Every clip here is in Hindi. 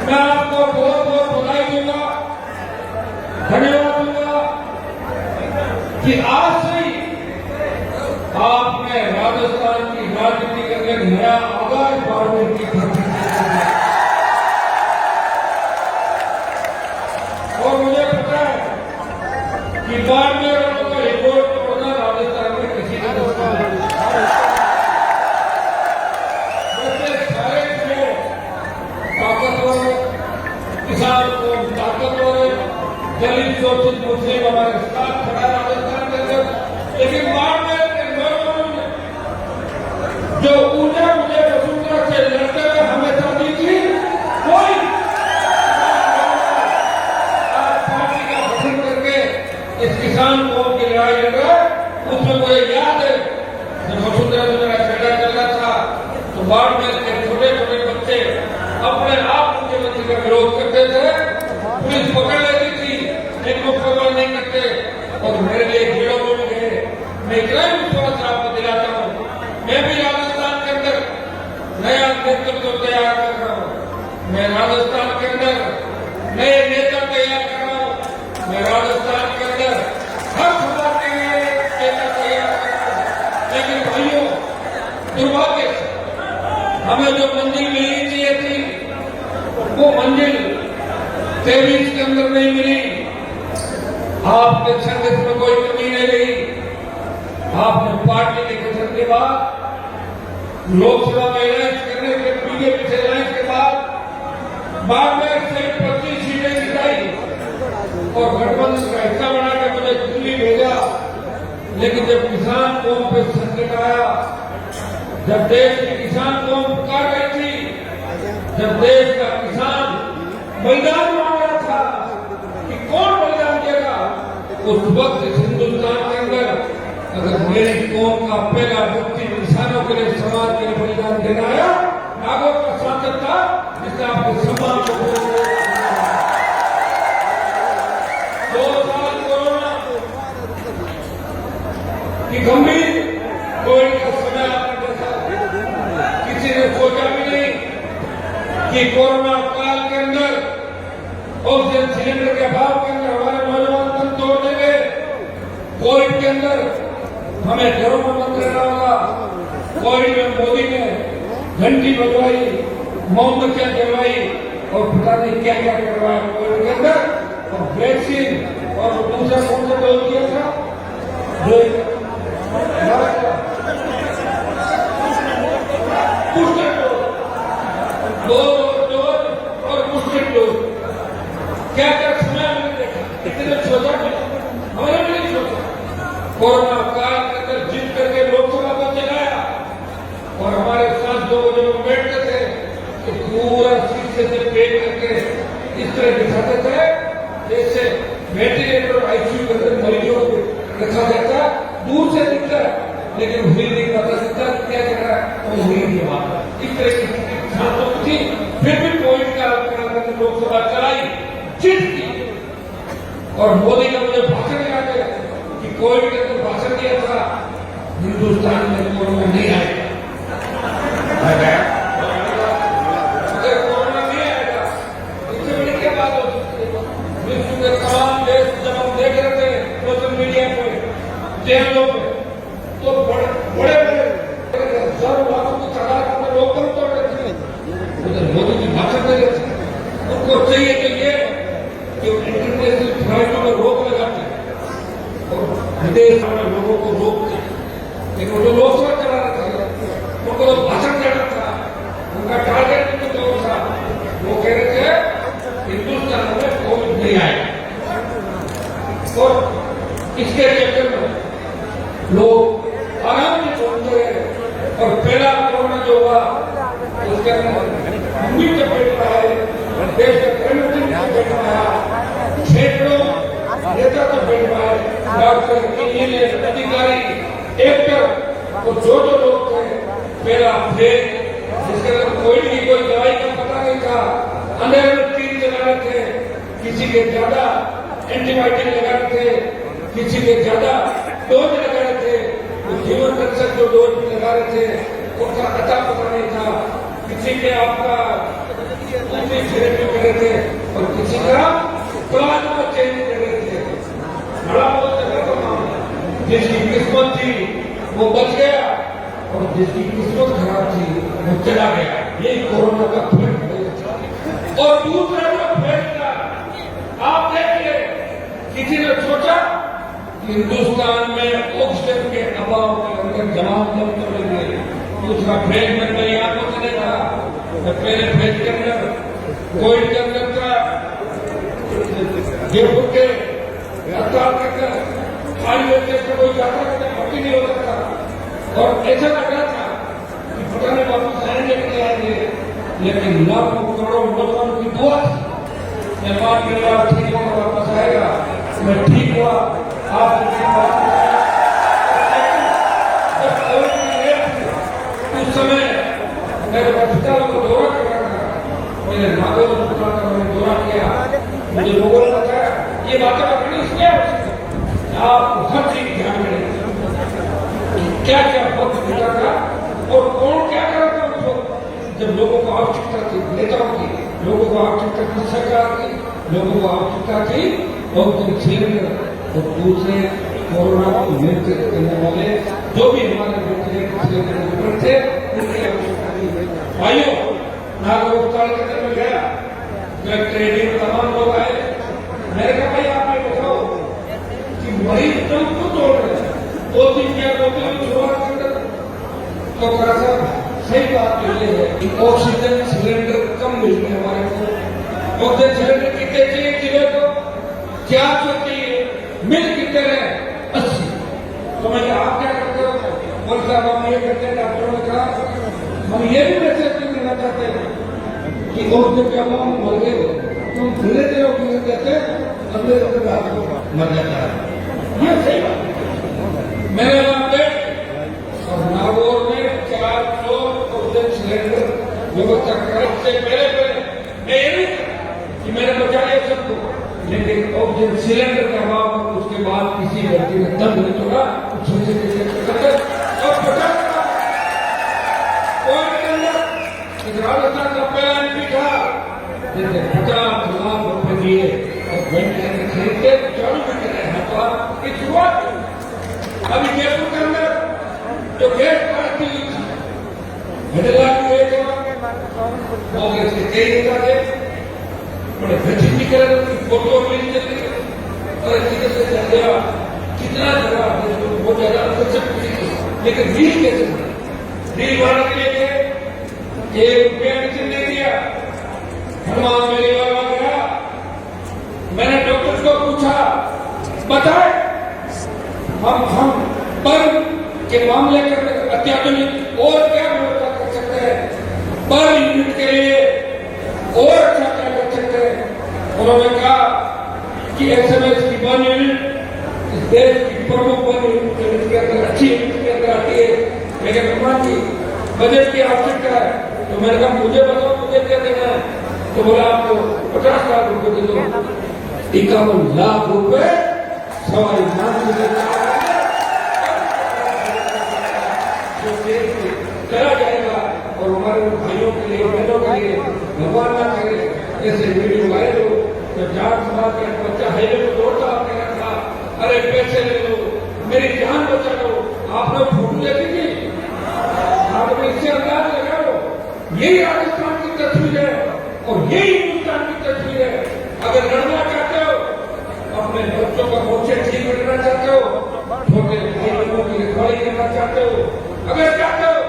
मैं आपको बहुत बहुत बधाई दूंगा, धन्यवाद दूंगा कि आज से ही आपने राजस्थान की राजनीति के अंदर नया आगाज बाड़मेर की धरती और मुझे पता है कि बाड़मेर वालों का रिपोर्ट होना राजस्थान में किसी ने सारे ताकतवर किसान को ताकतवर दलित शोषित मुस्लिम हमारे साथ खड़ा राजस्थान के अंदर, लेकिन बाड़मेर के नौजवानों ने जो ऊर्जा मुझे वसुंधरा से लड़ते हुए हमेशा दी थी, कोई पार्टी का गठन करके इस किसान कौम की लड़ाई लड़ रहा है। उसमें मुझे याद है जब वसुंधरा से मेरा झगड़ा चल रहा था तो बाड़मेर के छोटे छोटे बच्चे अपने आप मुख्यमंत्री का विरोध करते थे, पुलिस पकड़ लेती थी, लेकिन वो खबर नहीं करते और मेरे लिए जेलों में भी गए। मैं इतना ही विश्वास आपको दिलाता हूँ, मैं भी राजस्थान के अंदर नया नेतृत्व तैयार कर रहा हूँ, मैं राजस्थान के अंदर नए नेता तैयार कर रहा हूँ, मैं राजस्थान के अंदर हर समाज के लिए नेता तैयार कर रहा हूँ। लेकिन भाइयों, दुर्भाग्य से हमें जो मंजिल मिलनी चाहिए थी वो मंजिल 23 के अंदर नहीं मिली। आपके संगठन में कोई कमी नहीं रही। आपने पार्टी के गठन के बाद लोकसभा में अलायंस करने के बीजेपी से अलायंस के बाद से 25 सीटें जिताई और गठबंधन का हिस्सा बनाकर मुझे दिल्ली भेजा। लेकिन जब किसान कौम पे संकट आया, जब देश की किसान कौम पुकार रही थी, जब देश का किसान बलिदान मांग रहा था कि कौन बलिदान देगा, उस वक्त हिंदुस्तान के अंदर अगर मेरी कौम का पहला व्यक्ति किसानों के लिए, समाज के लिए बलिदान देना आया, नागौर का सांसद था जिसने आपके सम्मान को 2 साल कोरोना की गंभीर कोविड का समय आपने देखा, किसी ने सोचा भी नहीं कि कोरोना काल के अंदर ऑक्सीजन सिलेंडर के अभाव के अंदर हमारे नौजवान दम तोड़ देंगे। कोविड के अंदर हमें घरों में बंद रहना होगा। कोविड में मोदी ने घंटी बजवाई, मोमबत्तियां जलवाई और पता नहीं क्या क्या करवाया कोविड के अंदर। और वैक्सीन और दूसरा कौन सा डोज दिया था, बूस्टर डोज, 2 डोज और बूस्टर डोज। क्या क्या सुना हमने देखा, इतने सोचा नहीं, हमने भी नहीं सोचा। कोरोना काल के अंदर जीत करके लोकसभा को चलाया और हमारे सांसदों को जब बैठते थे तो पूरा शीशे से पेट करके इस तरह दिखाते थे जैसे वेंटिलेटर आईसीयू के अंदर मरीजों को रखा जाता, दूर से दिखता है लेकिन हिल नहीं पाता, दिखता क्या कर रहा है वो हिल नहीं पाता। इस तरह की सांसदों थी, फिर भी कोविड का लोकसभा चलाई, जीत की। और मोदी का मुझे भाषण याद है कि कोविड के अंदर भाषण दिया था, हिंदुस्तान में कोरोना नहीं आएगा। अगर कोरोना नहीं आएगा इससे बड़ी क्या बात हो सकती है। विश्व के तमाम देश जब हम देख रहे थे सोशल मीडिया पे, चैनलों पे, तो बड़े बड़े हजारों लाखों की तादाद में लोग कम तोड़ रहे थे, उधर मोदी जी भाषण दे रहे थे। उनको चाहिए कि ये इंटरनेशनल फ्लाइटों में रोक लगाते और विदेश में लोगों को रोकते, लेकिन वो जो लोकसभा चला रहा था उनको तो भाषण देना था, उनका टारगेट भी तो था। वो कह रहे थे हिंदुस्तान में कोविड नहीं आएगा और इसके चक्कर में लोग आराम से छोड़ते रहे। और पहला कोरोना जो हुआ उसके अंदर हम भी चपेट में आए, देश का प्रधानमंत्री चपेट में आया, क्षेत्रों नेता चपेट में आए, डॉक्टर, इंजीनियर, अधिकारी, एक्टर और जो लोग थे, पहला फेल जिसके अंदर कोविड की कोई दवाई का पता नहीं था, अंधेरे में 3 चला रहे थे, किसी के ज्यादा एंटीबायोटिक लगा रहे थे, किसी के ज्यादा डोज लगा रहे थे, ह्यूमन रक्षक जो डोज भी लगा रहे थे उनका पता नहीं था, किसी के आपका थेरेपी वो बच गया और जिसकी किस्मत खराब थी वो चला गया। यही कोरोना का फर्क है। और दूसरा जो फैसला आप देखिए, किसी ने सोचा कि हिंदुस्तान में ऑक्सीजन के अभाव के अंदर जमाव कम करेंगे। दूसरा फेज में मेरी आंखों से देखा, पहले फेज के अंदर कोविड के अंदर का जयपुर के हड़ताल कर हाईवे से कोई यात्रा करने बाकी नहीं हो सकता और ऐसा लग रहा था कि पता नहीं वापस आएंगे कि नहीं आएंगे, लेकिन लाखों करोड़ों लोगों की दुआ थी मैं मान के लिए ठीक होकर वापस आएगा। मैं ठीक हुआ, आपके उस समय मेरे अस्पताल को दौरा कर रहा था, मैंने नागौर अस्पताल का मैंने दौरा किया। मुझे लोगों ने बताया ये बातें अपनी इसलिए आप हर चीज ध्यान में क्या क्या वक्त गुजरा और कौन क्या कर रहा था उस वक्त जब लोगों को आवश्यकता थी, नेताओं की, लोगों को आवश्यकता थी, सरकार की, लोगों को आवश्यकता थी बहुत सिलेंडर और दूसरे कोरोना को नियंत्रित करने वाले जो भी हमारे सिलेंडर थे उनकी आवश्यकता थी। भाइयों, नागौर अस्पताल के अंदर में गया, जब ट्रेनिंग तमाम लोग आए, मैंने कहा भाई आप ये बताओ कि मरीज तुम क्यों तोड़ रहे हैं, 2-3 क्या बोलते हैं शुरुआत के अंदर तो कहा साहब सही बात तो ये है कि ऑक्सीजन सिलेंडर कम मिल गए हमारे को। ऑक्सीजन सिलेंडर कितने चाहिए जिले को, 400 चाहिए, मिल कितने रहे 80। तो मैं आप क्या करते हो, बोल साहब हम ये करते हैं, डॉक्टरों ने कहा हम ये भी मैसेज देना चाहते हैं कि ऑक्सीजन के अभाव में मर गए तुम धीरे धीरे ऑक्सीजन देते अगले मर जाता है। ये सही बात मैंने वहां पे और नागौर में 400 ऑक्सीजन सिलेंडर व्यवस्था कराई से पहले मैं ये नहीं कि मैंने बचा लिया सबको, लेकिन ऑक्सीजन सिलेंडर का अभाव में उसके बाद किसी व्यक्ति ने दम नहीं तोड़ा और राजस्थान का पहला एमपी था जिसने 50 लाख रुपए दिए और वेंटिलेटर खरीद के चालू भी कर रहे हैं। तो आपकी शुरुआत अभी जयपुर के अंदर जो गैस पार्टी हुए थे कांग्रेस के 23 नेता थे, बड़े व्यक्तिगत उनकी फोटो मिली जाती है और इसी तरह से चल गया कितना जगह बहुत ज्यादा लेकिन डील कैसे डील बढ़ाने के लिए ₹1 नहीं दिया। हनुमान मेरी बाबा गया, मैंने डॉक्टर को पूछा बताए हम पर के मामले कर अत्याधुनिक और क्या व्यवस्था कर सकते हैं, पर यूनिट के लिए और अच्छा क्या कर सकते हैं। उन्होंने कहा कि SMS की 1 यूनिट इस देश की प्रमुख 1 यूनिट के अंदर अच्छी यूनिट के अंदर आती है, लेकिन हनुमान जी बजट की आवश्यकता है। तो मैंने कहा मुझे बताओ मुझे क्या देना है, तो बोला आपको 50 लाख रुपए दे दो। 51 लाख रुपए सवाई चला जाएगा और हमारे भाइयों के लिए बहनों के लिए भगवान ना करे ऐसे वीडियो वायरल हो तो जाट समाज के बच्चा हाईवे में दौड़ता कह रहा था अरे पैसे ले लो मेरी जान बचा लो। आपने फोटो देखी थी, आपने इससे अंदाज लगा लो यही राजस्थान की तस्वीर है और यही हिंदुस्तान की तस्वीर है। अगर लड़ना चाहते हो, अपने बच्चों का मोर्चे ठीक करना चाहते हो, छोटे भाई बहनों की रखवाली करना चाहते हो, अगर चाहते हो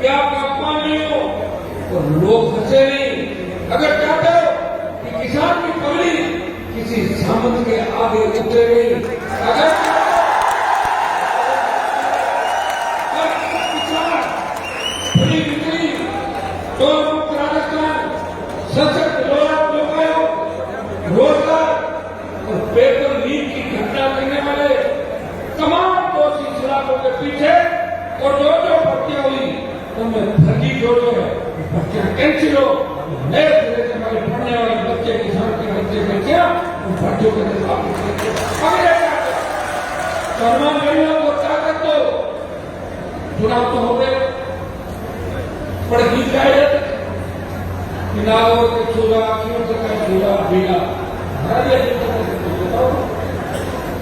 कि आपका अपमान नहीं हो और लोग हंसे नहीं, अगर चाहते हो कि किसान की पगड़ी किसी सामंत के आगे उतरे नहीं, अगर किसान बड़ी बिक्री तो राजस्थान सशक्त रोजगार और पेपर लीक की घटना करने वाले तमाम दोषी खिलाफों के पीछे और जो भर्तियां हुई उनमें फर्जी जो है बच्चे कैंसिल हो, नए सिरे से हमारे पढ़ने वाले बच्चे किसान के बच्चियां उन भर्तियों के सलमान गरीबों को ताकत दो। चुनाव तो हो गए, पर गीत गाए नागौर के चूल्हा चूल्हा बीना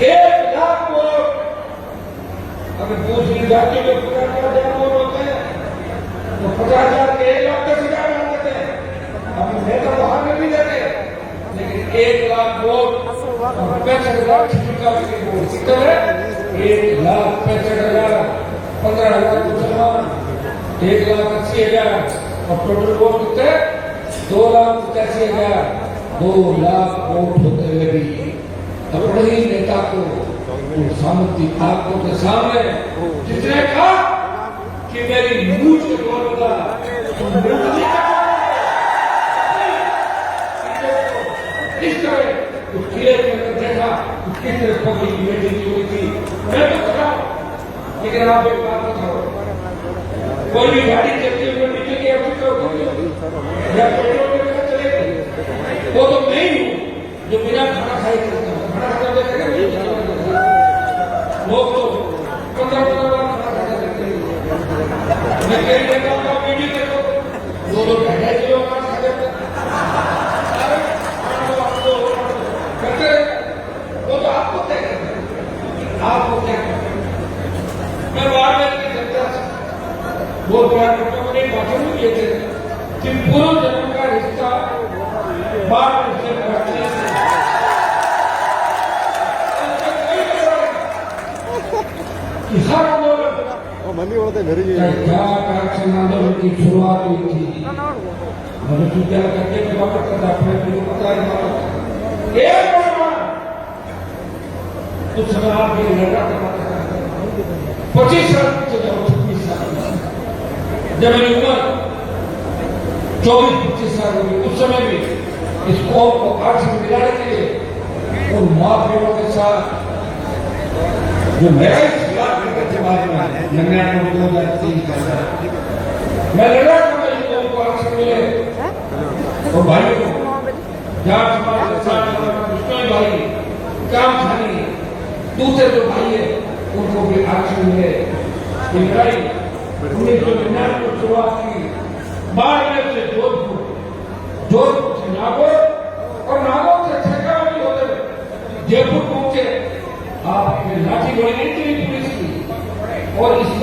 1 लाख वोट अगर दूसरी जाति में 50,000 वोट होते हैं तो 50,000 के 1,10,000 डाल देते हैं। अभी नेता वहां में भी देते हैं, लेकिन 1,00,000 वोट 65,000 का वोट कितना है? 1,65,000, 15,000 मुसलमान, 1,80,000 और टोटल वोट कितने? 2,85,000। 2,00,000 वोट होते हुए भी अपने ही नेता को सामर्थ्य आपको के सामने जिसने कहा कि मेरी मूछ के बोलूंगा इस तरह उस किले के अंदर देखा किस तरह पब्लिक मीटिंग हुई थी। मैं तो बताऊं, लेकिन आप एक बात बताओ, कोई भी गाड़ी चलती है नीचे की आवश्यकता होती है या पेट्रोल के बिना चलेगी? वो तो मैं ही हूं जो बिना खाना खाए चलता हूं। खाना खाता देखेगा लोग तो 15 बार खाना खाता देखते हैं। मैं कहीं देखा हूँ वीडियो देखो 2-2 किलो खाना खा जाते हैं। वो तो आपको क्या करते हैं? आपको क्या करते हैं? मैं बार बार की जनता से वो अपने भाषण में कहते हैं कि पूर्व जन्म का रिश्ता बार से बढ़ने से हर आंदोलन आरक्षण आंदोलन की शुरुआत हुई थी। मधुसूदन करके के बात करता अपने को पता है एक कुछ समय आपके लड़का करवाता था 25 साल से 26 साल जब मेरी उम्र 24-25 साल होगी उस समय भी इस कौम को आरक्षण दिलाने के लिए उन माँ बहनों के साथ जो मेरा ही खिलाफ करके समाज में 99-2003 का मैं लड़ा था इस कौम को आरक्षण मिले और भाइयों को जाट समाज के साथ मुस्लिम भाई काम खानी दूसरे जो भाई है उनको भी आरक्षण मिले। ये लड़ाई 1999 को शुरुआत की बाड़मेर से जोधपुर, जोधपुर से नागौर और नागौर से शेखावाटी होते हुए जयपुर पहुंचे। आपने लाठी गोली नहीं चली पुलिस की और इसमें